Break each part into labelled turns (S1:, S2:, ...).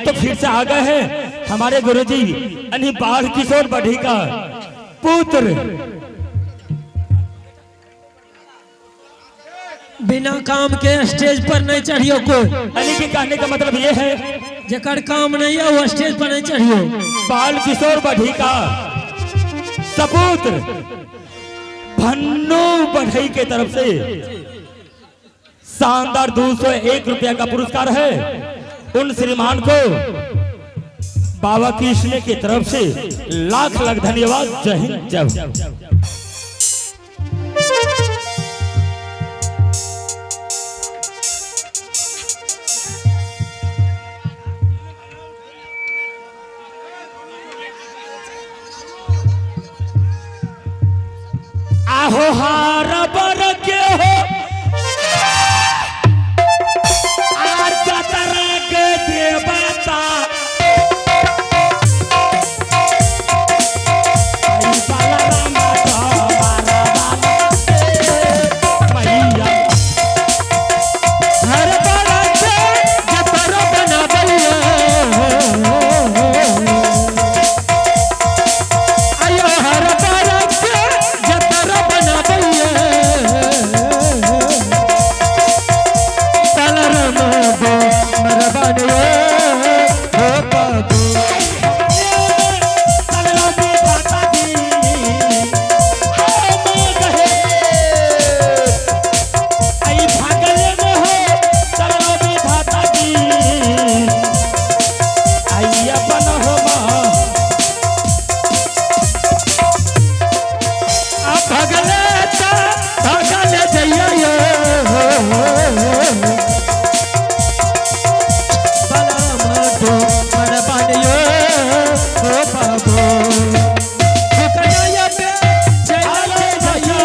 S1: तो फिर से आ गए हैं हमारे गुरुजी यानी बाल किशोर बढ़ी का पुत्र।
S2: बिना काम के स्टेज पर नहीं चढ़ियो कोई।
S1: यानी कि कहने का मतलब ये है
S2: जेकर काम नहीं है वो स्टेज पर नहीं चढ़ियो।
S1: बाल किशोर बढ़ी का सपूत्र भन्नू बढ़ई के तरफ से शानदार 201 रुपया का पुरस्कार है। उन श्रीमान को बाबा कृष्ण की तरफ से लाख लाख धन्यवाद। जय हिंद जय भारत। आहो हार बर के हो आज जतरा के देवता आई बालाराम हमारा मैया
S2: हर बार से जतरा बना दिया। आयो हर बार से जतरा बना दिया। बालाराम दो मरबानियो हो बाबू।
S1: तलवा की भाता दी हाय मां कहे आई भागले में हो तलवा की भाता दी आई अपन हो मां
S2: आप भगले ता भगले जइया यो। बालाराम दो मरबानियो हो बाबू। फुकनाया पे जइया जइया।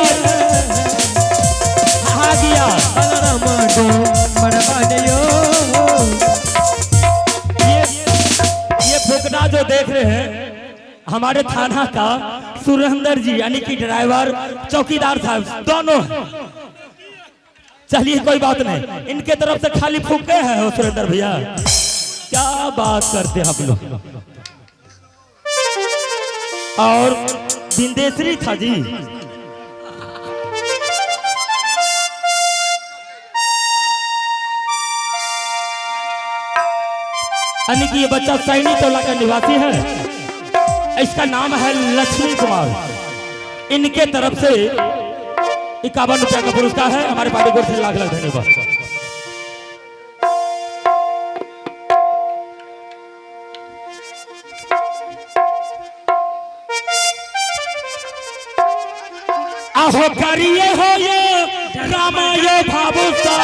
S1: आ गया।
S2: बालाराम दो मरबानियो।
S1: ये फुकना जो देख रहे हैं हमारे थाना का सुरेंद्र जी यानी कि ड्राइवर चौकीदार साहब दोनों हैं। चलिए कोई बात नहीं, इनके तरफ से खाली फूके हैं वो सुरेंद्र भैया। क्या बात करते हैं हम लोग। और बिंदेश्वरी था जी यानी कि ये बच्चा सैनी टोला का निवासी है। इसका नाम है लक्ष्मी कुमार। इनके तरफ से 51 रुपया का पुरस्कार है। हमारे पार्टी को लाख लाख धन्यवाद। आहो करिए हो ये रामायो भावुसा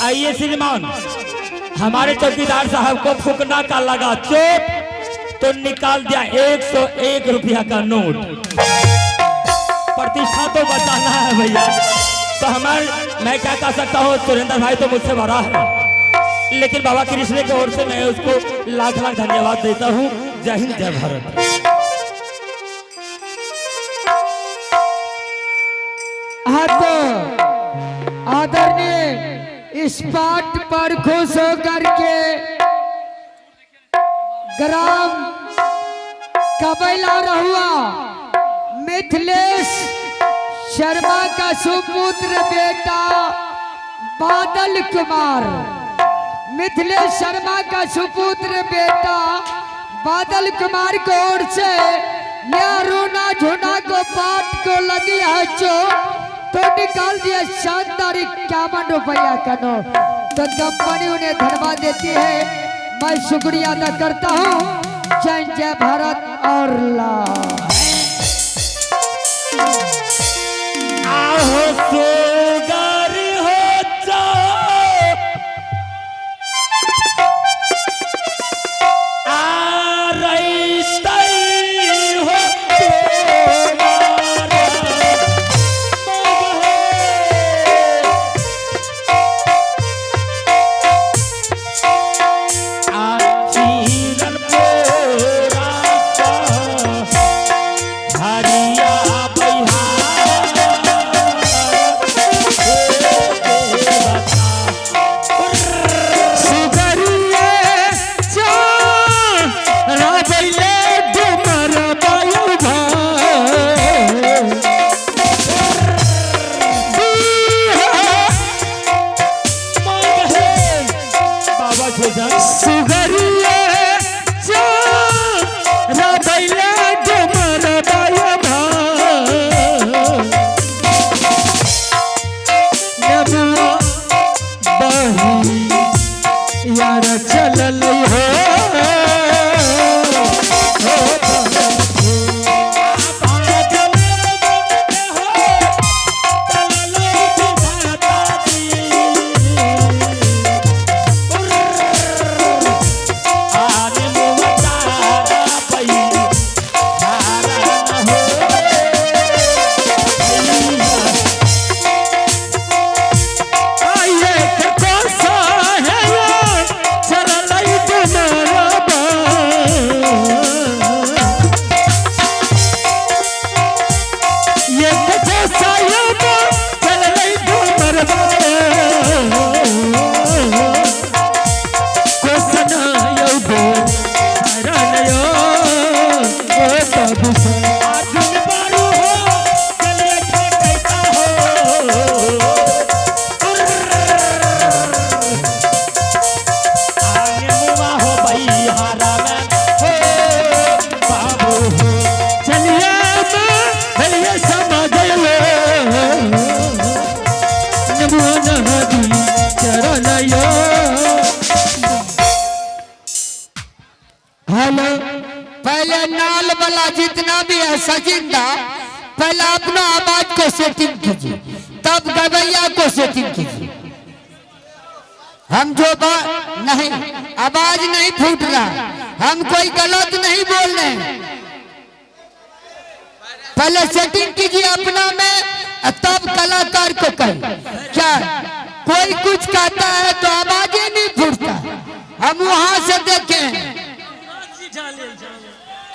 S1: आइए श्रीमान, हमारे चौकीदार साहब को फूकना का लगा चोट तो निकाल दिया 101 रुपया का नोट। प्रतिष्ठा तो बचाना है भैया। तो मैं क्या कह सकता हूँ, सुरेंद्र भाई तो मुझसे बड़ा है, लेकिन बाबा कृष्ण की ओर से मैं उसको लाख लाख धन्यवाद देता हूँ। जय हिंद जय भारत।
S3: आदरणीय इस पाठ पर खुश होकर के ग्राम कबैला रहुआ मिथिलेश शर्मा का सुपुत्र बेटा बादल कुमार, मिथिलेश शर्मा का सुपुत्र बेटा बादल कुमार को ओर से यह रोना झोना को पाठ को लगी है जो तो निकाल दिया शानदार 51 रुपया का नोट। तो कंपनी उन्हें धन्यवाद देती है। मैं शुक्रिया अदा करता हूँ। जय जय भारत और ला।
S1: आहो सुगर हो जाओ आ रही हो
S3: हेलो, पहले नाल वाला जितना भी है सजिंदा, पहले अपना आवाज को सेटिंग कीजिए, तब गवैया को सेटिंग कीजिए। हम जो नहीं, आवाज नहीं फूट रहा, हम कोई गलत नहीं बोल रहे हैं। पहले सेटिंग कीजिए अपना में, तब कलाकार को कहें। क्या कोई कुछ कहता है तो आवाज ही नहीं फूटता, हम वहां से देखें।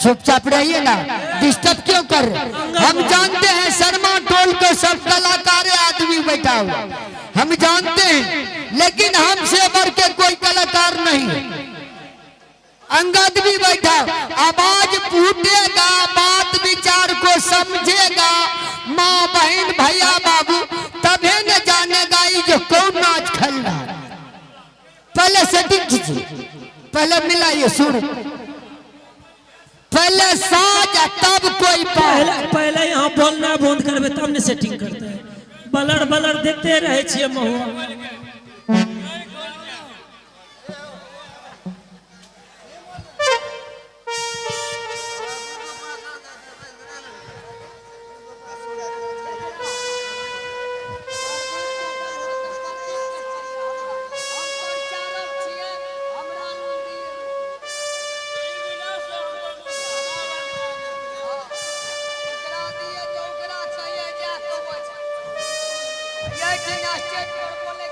S3: चुपचाप रहिए ना, डिस्टर्ब क्यों कर रहे? हम जानते हैं शर्मा टोल के सब कलाकार आदमी बैठा हुआ, हम जानते हैं, लेकिन हमसे बढ़ के कोई कलाकार नहीं। अंगद भी बैठा, आवाज फूटेगा, बात विचार को समझेगा, माँ बहन भैया बाबू, तभी न जानेगा ये जो कौन नाच खेल रहा है। पहले सेटिंग कीजिए, पहले मिलाइए सुर, पहले साज, तब कोई
S2: पहले यहाँ बोलना बंद करबे तब ने सेटिंग करते हैं। बलर बलर देखते रहे छिए महुआ।
S3: स्टेज पर बोले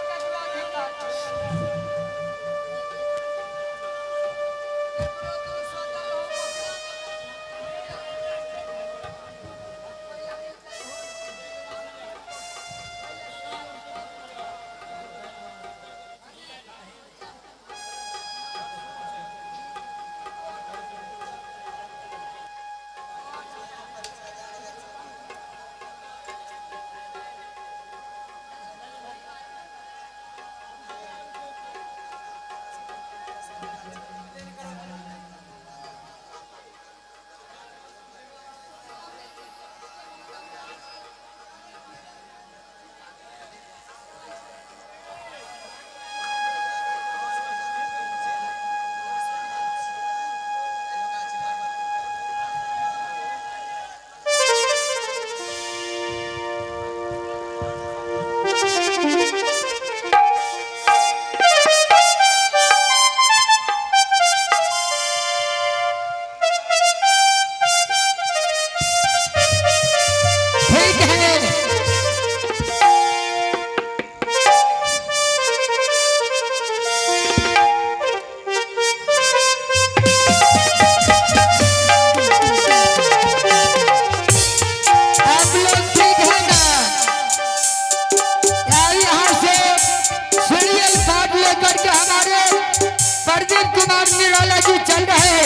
S3: और निराला जी चल रहे।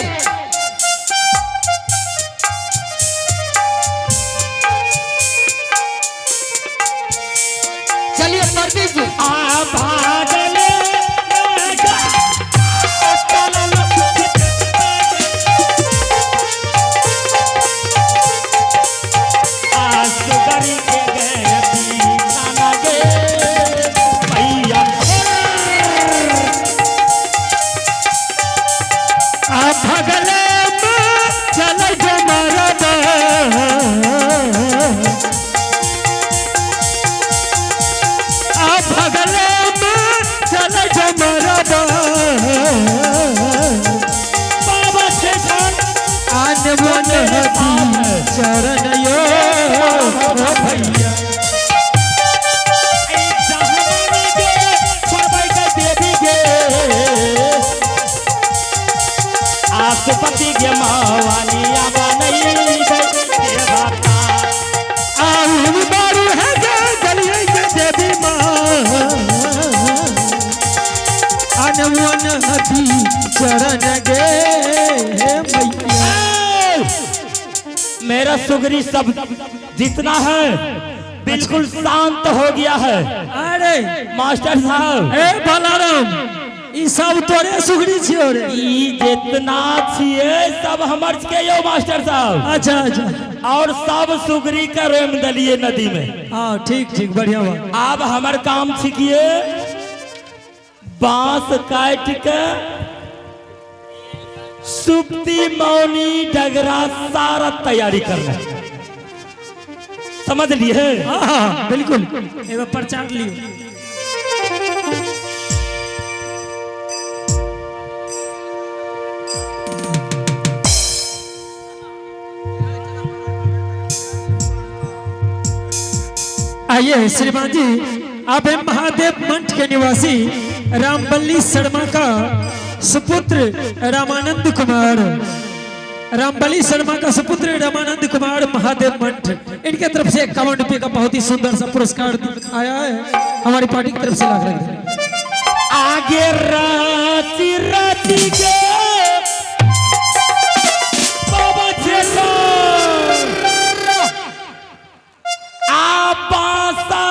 S3: चलिए प्रदीप जी।
S2: चरण यो भैया
S1: आसुपति के मावानी आवा नहीं देवता
S2: आउन बारू है गलिए के देवी मां अनवन हथी चरण गे मैया।
S1: मेरा सुगरी सब जितना है बिल्कुल शांत हो गया है।
S2: अरे
S1: मास्टर साहब
S2: ए बलाराम ई सब तोरे सुगरी छियो रे।
S1: ई जितना छिए सब हमर के यो मास्टर साहब।
S2: अच्छा अच्छा
S1: और सब सुगरी का रेम दलिए नदी में।
S2: हाँ ठीक ठीक बढ़िया बा।
S1: अब हमर काम छिकिए बांस काट के सुप्ति मौनी डगरा सारा तैयारी करना समझ लिए।
S2: हाँ बिल्कुल एवं प्रचार लियो। आइए श्रीमान जी आप हैं महादेव मंच के निवासी रामबल्ली शर्मा का सुपुत्र रामानंद कुमार। रामबली शर्मा का सुपुत्र रामानंद कुमार महादेव मंठ इनके तरफ से 51 रुपये का बहुत ही सुंदर सा पुरस्कार आया है हमारी पार्टी की तरफ से। लाख लाख
S1: आगे राती राती के बाबा चेला आपासा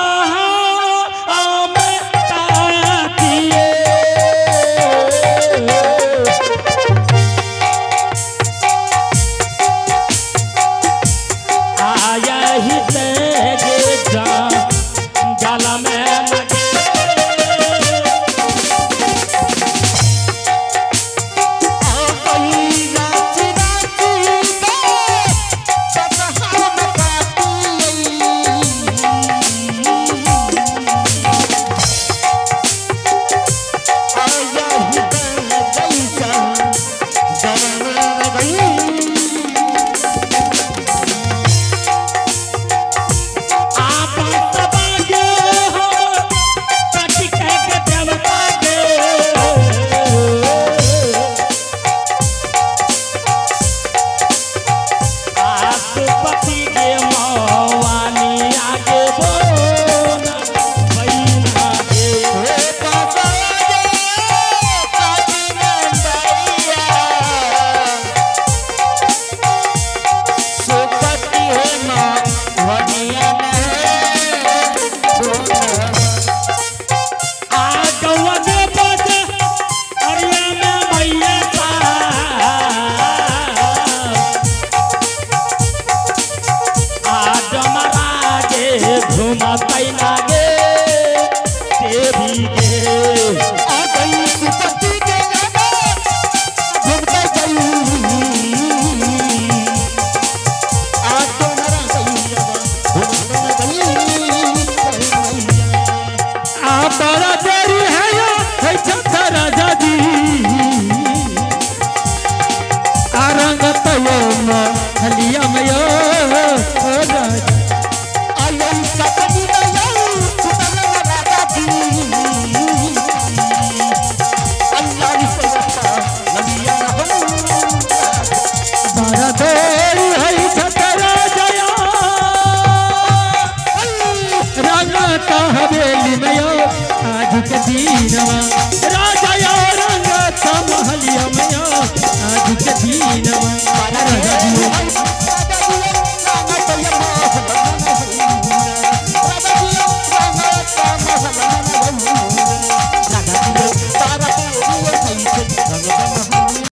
S2: राजा जी